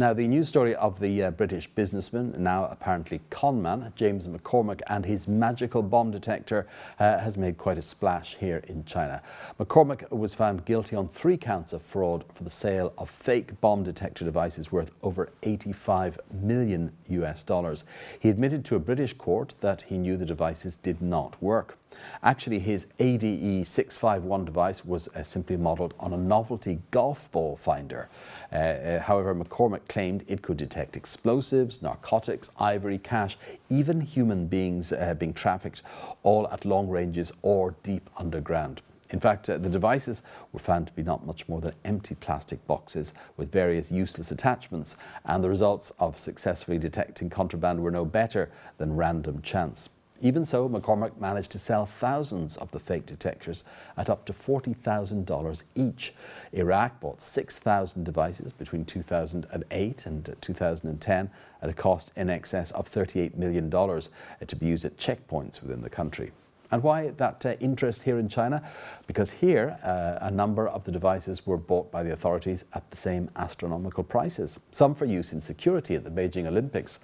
Now, the news story of the British businessman, now apparently conman, James McCormick, and his magical bomb detector has made quite a splash here in China. McCormick was found guilty on 3 counts of fraud for the sale of fake bomb detector devices worth over $85 million. He admitted to a British court that he knew the devices did not work. Actually, his ADE 651 device was simply modelled on a novelty golf ball finder. However, McCormick claimed it could detect explosives, narcotics, ivory, cash, even human beings being trafficked, all at long ranges or deep underground. In fact, the devices were found to be not much more than empty plastic boxes with various useless attachments, and the results of successfully detecting contraband were no better than random chance. Even so, McCormick managed to sell thousands of the fake detectors at up to $40,000 each. Iraq bought 6,000 devices between 2008 and 2010 at a cost in excess of $38 million to be used at checkpoints within the country. And why that interest here in China? Because here a number of the devices were bought by the authorities at the same astronomical prices, some for use in security at the Beijing Olympics.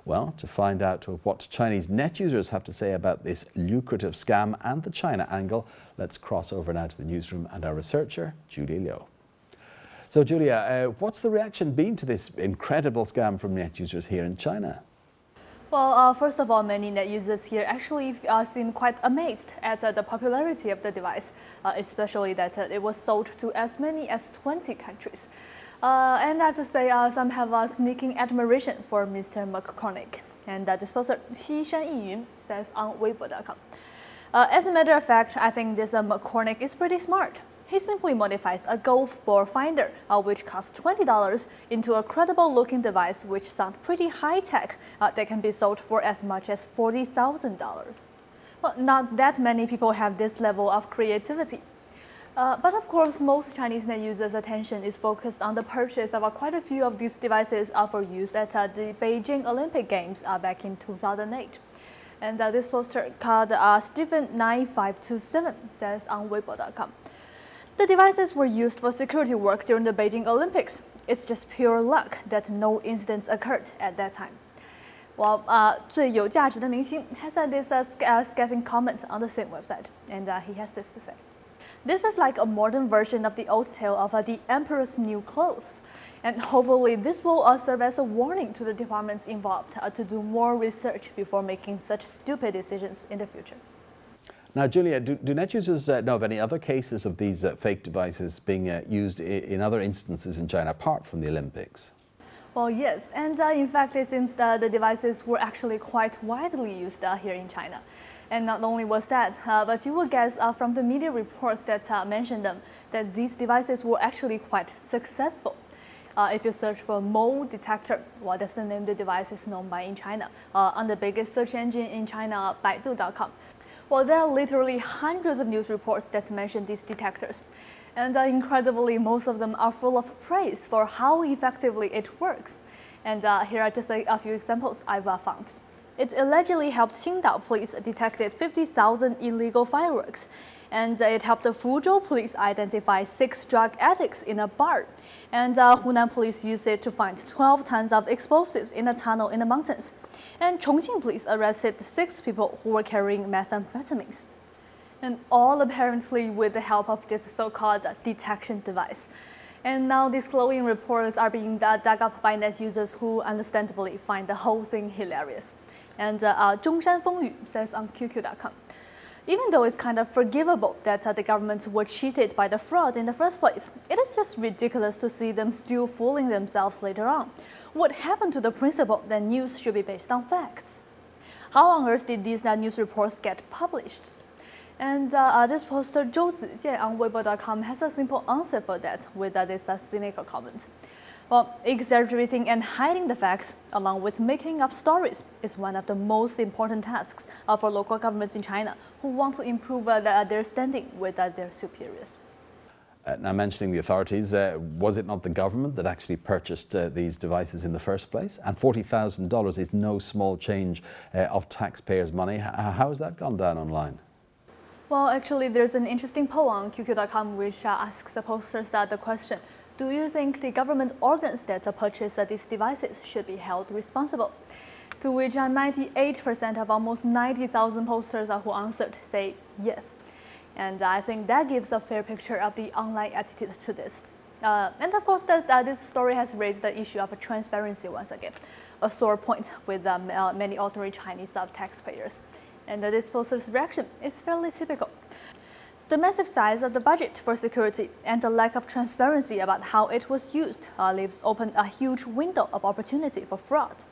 Well, to find out what Chinese net users have to say about this lucrative scam and the China angle, let's cross over now to the newsroom and our researcher, Julia Liu. So Julia, what's the reaction been to this incredible scam from net users here in China? Well, first of all, many net users here actually seem quite amazed at the popularity of the device, especially that it was sold to as many as 20 countries. And I have to say, some have a sneaking admiration for Mr. McCormick. And this poster, Xi Shan Yiyun, says on Weibo.com. As a matter of fact, I think this McCormick is pretty smart. He simply modifies a golf ball finder, which costs $20, into a credible-looking device which sounds pretty high-tech that can be sold for as much as $40,000. Well, not that many people have this level of creativity. But of course, most Chinese net users' attention is focused on the purchase of quite a few of these devices for use at the Beijing Olympic Games back in 2008. And this poster called Stephen9527 says on Weibo.com. The devices were used for security work during the Beijing Olympics. It's just pure luck that no incidents occurred at that time. Well, 最有价值的明星 has had this scathing comment on the same website, and he has this to say. This is like a modern version of the old tale of the emperor's new clothes. And hopefully this will serve as a warning to the departments involved to do more research before making such stupid decisions in the future. Now, Julia, do net users know of any other cases of these fake devices being used in other instances in China apart from the Olympics? Well, yes, and in fact, it seems that the devices were actually quite widely used here in China. And not only was that, but you will guess from the media reports that mentioned them, that these devices were actually quite successful. If you search for mole detector, well, that's the name the device is known by in China, on the biggest search engine in China, Baidu.com. Well, there are literally hundreds of news reports that mention these detectors. And incredibly, most of them are full of praise for how effectively it works. And here are just a few examples I've found. It allegedly helped Qingdao police detect 50,000 illegal fireworks. And it helped the Fuzhou police identify 6 drug addicts in a bar. And Hunan police used it to find 12 tons of explosives in a tunnel in the mountains. And Chongqing police arrested 6 people who were carrying methamphetamines. And all apparently with the help of this so-called detection device. And now these glowing reports are being dug up by net users who understandably find the whole thing hilarious. And Zhongshan Fengyu says on QQ.com. Even though it's kind of forgivable that the governments were cheated by the fraud in the first place, it is just ridiculous to see them still fooling themselves later on. What happened to the principle that news should be based on facts? How on earth did these news reports get published? And this poster Zhou Zijian on Weibo.com has a simple answer for that with this cynical comment. Well, exaggerating and hiding the facts, along with making up stories, is one of the most important tasks for local governments in China who want to improve their standing with their superiors. Now, mentioning the authorities, was it not the government that actually purchased these devices in the first place? And $40,000 is no small change of taxpayers' money. How has that gone down online? Well, actually, there's an interesting poll on QQ.com which asks the posters the question, do you think the government organs that purchase these devices should be held responsible? To which 98% of almost 90,000 posters who answered say yes. And I think that gives a fair picture of the online attitude to this. And of course, this story has raised the issue of transparency once again, a sore point with many ordinary Chinese taxpayers. And this poster's reaction is fairly typical. The massive size of the budget for security and the lack of transparency about how it was used leaves open a huge window of opportunity for fraud.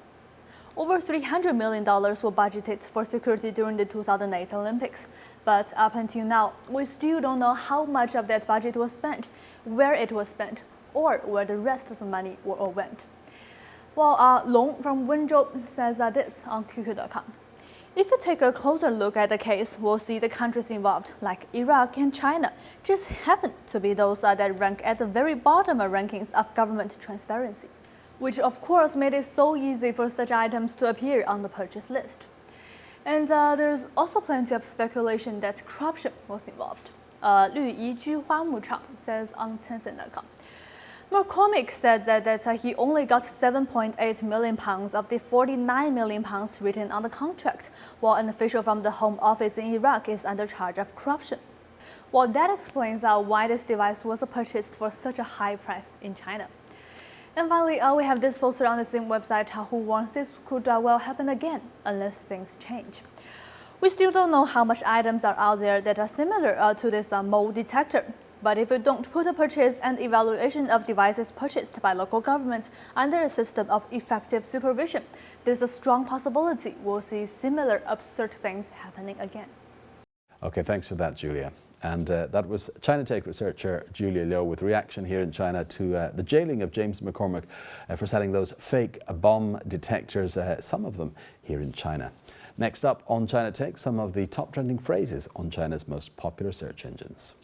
Over $300 million were budgeted for security during the 2008 Olympics. But up until now, we still don't know how much of that budget was spent, where it was spent, or where the rest of the money all went. Well, Long from Wenzhou says this on QQ.com. If you take a closer look at the case, we'll see the countries involved, like Iraq and China, just happen to be those that rank at the very bottom of rankings of government transparency, which of course made it so easy for such items to appear on the purchase list. And there's also plenty of speculation that corruption was involved. 绿宜居花牧场 says on Tencent.com. McCormick said that he only got £7.8 million of the £49 million written on the contract, while an official from the Home Office in Iraq is under charge of corruption. Well, that explains why this device was purchased for such a high price in China. And finally, we have this poster on the same website who warns this could well happen again unless things change. We still don't know how much items are out there that are similar to this mold detector. But if you don't put a purchase and evaluation of devices purchased by local governments under a system of effective supervision, there's a strong possibility we'll see similar absurd things happening again. Okay, thanks for that, Julia. And that was China Take researcher Julia Liu with reaction here in China to the jailing of James McCormick for selling those fake bomb detectors, some of them here in China. Next up on China Take, some of the top trending phrases on China's most popular search engines.